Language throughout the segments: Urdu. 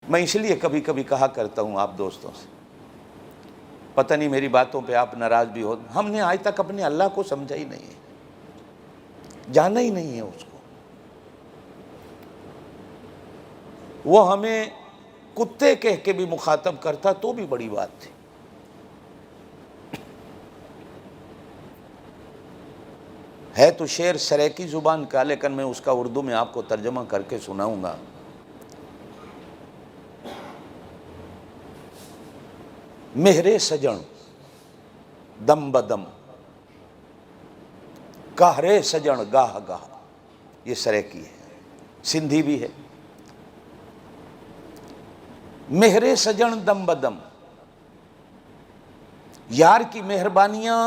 میں اس لیے کبھی کبھی کہا کرتا ہوں آپ دوستوں سے، پتہ نہیں میری باتوں پہ آپ ناراض بھی ہو، ہم نے آج تک اپنے اللہ کو سمجھا ہی نہیں ہے، جانا ہی نہیں ہے اس کو۔ وہ ہمیں کتے کہہ کے بھی مخاطب کرتا تو بھی بڑی بات تھی۔ ہے تو شعر سریکی زبان کا، لیکن میں اس کا اردو میں آپ کو ترجمہ کر کے سناؤں گا۔ مہرے سجن دم بدم، کہرے سجن گاہ گاہ، یہ سریکی ہے، سندھی بھی ہے۔ مہرے سجن دم بدم، یار کی مہربانیاں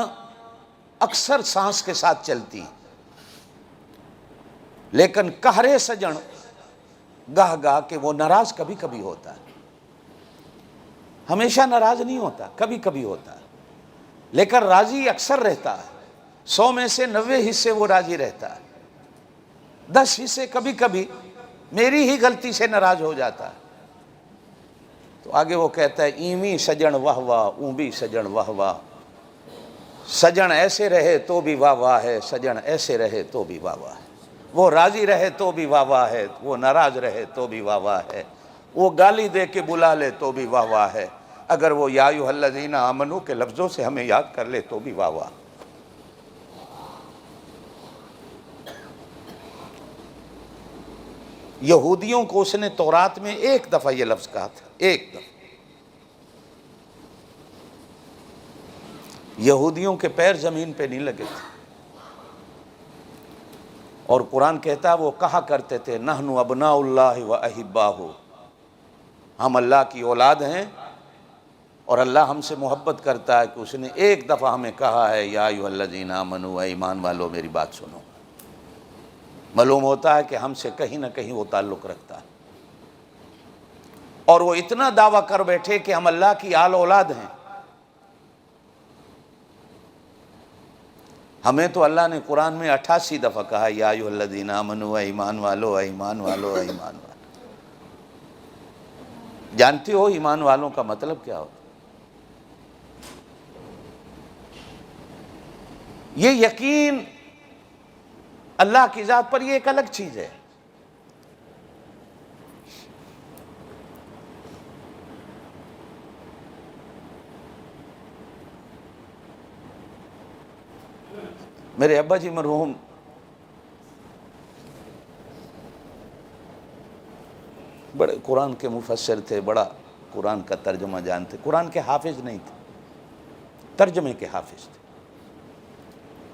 اکثر سانس کے ساتھ چلتی ہیں، لیکن کہرے سجن گاہ گاہ کہ وہ ناراض کبھی کبھی ہوتا ہے، ہمیشہ ناراض نہیں ہوتا، کبھی کبھی ہوتا ہے، لیکن راضی اکثر رہتا ہے۔ 100 میں سے 90 حصے وہ راضی رہتا ہے، 10 حصے کبھی کبھی میری ہی غلطی سے ناراض ہو جاتا ہے۔ تو آگے وہ کہتا ہے ایویں سجن واہ واہ، اون بھی سجن واہ واہ، سجن ایسے رہے تو بھی واہ واہ ہے، سجن ایسے رہے تو بھی واہ واہ ہے۔ وہ راضی رہے تو بھی واہ واہ ہے، وہ ناراض رہے تو بھی واہ واہ ہے، وہ گالی دے کے بلا لے تو بھی واہ واہ ہے، اگر وہ یا ایھا الذین آمنو کے لفظوں سے ہمیں یاد کر لے تو بھی واہ واہ۔ یہودیوں کو اس نے تورات میں ایک دفعہ یہ لفظ کہا تھا، ایک دفعہ۔ یہودیوں کے پیر زمین پہ نہیں لگے تھے، اور قرآن کہتا ہے وہ کہا کرتے تھے نحن ابناء اللہ و احباہ، ہم اللہ کی اولاد ہیں اور اللہ ہم سے محبت کرتا ہے، کہ اس نے ایک دفعہ ہمیں کہا ہے یا ایھا الذین آمنو، اے ایمان والو میری بات سنو۔ معلوم ہوتا ہے کہ ہم سے کہیں نہ کہیں وہ تعلق رکھتا ہے، اور وہ اتنا دعویٰ کر بیٹھے کہ ہم اللہ کی آل اولاد ہیں۔ ہمیں تو اللہ نے قرآن میں 88 دفعہ کہا یا ایھا الذین آمنو، اے ایمان والو، اے ایمان والو، اے ایمان والو۔ جانتے ہو ایمان والوں کا مطلب کیا ہوتا؟ یہ یقین اللہ کی ذات پر، یہ ایک الگ چیز ہے۔ میرے ابا جی مرحوم بڑے قرآن کے مفسر تھے، بڑا قرآن کا ترجمہ جانتے، قرآن کے حافظ نہیں تھے، ترجمے کے حافظ تھے۔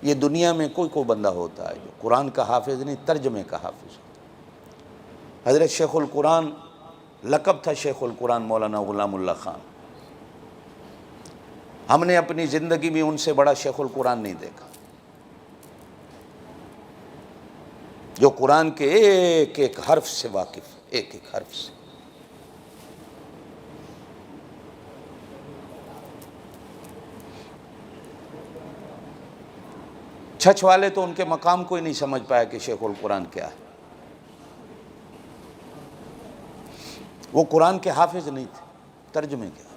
یہ دنیا میں کوئی بندہ ہوتا ہے جو قرآن کا حافظ نہیں، ترجمے کا حافظ ہوتا۔ حضرت شیخ القرآن، لقب تھا شیخ القرآن مولانا غلام اللہ خان۔ ہم نے اپنی زندگی میں ان سے بڑا شیخ القرآن نہیں دیکھا، جو قرآن کے ایک ایک حرف سے واقف، ایک ایک حرف سے۔ چھچ والے تو ان کے مقام کو ہی نہیں سمجھ پایا کہ شیخ القرآن کیا ہے۔ وہ قرآن کے حافظ نہیں تھے، ترجمے کے حافظ۔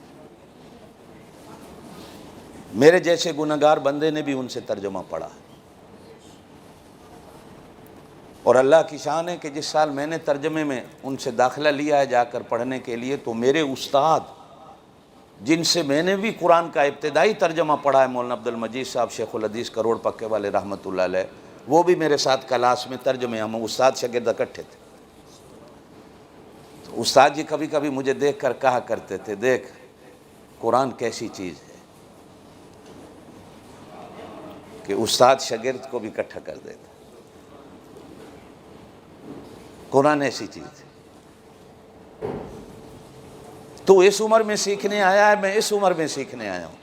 میرے جیسے گنہگار بندے نے بھی ان سے ترجمہ پڑھا ہے، اور اللہ کی شان ہے کہ جس سال میں نے ترجمے میں ان سے داخلہ لیا ہے جا کر پڑھنے کے لیے، تو میرے استاد جن سے میں نے بھی قرآن کا ابتدائی ترجمہ پڑھا ہے، مولانا عبد المجید صاحب شیخ الحدیث کروڑ پکے والے رحمۃ اللہ علیہ، وہ بھی میرے ساتھ کلاس میں ترجمے، ہم استاد شاگرد اکٹھے تھے۔ تو استاد جی کبھی کبھی مجھے دیکھ کر کہا کرتے تھے دیکھ قرآن کیسی چیز ہے کہ استاد شاگرد کو بھی اکٹھا کر دیتا، قرآن ایسی چیز ہے۔ تو اس عمر میں سیکھنے آیا ہے، میں اس عمر میں سیکھنے آیا ہوں۔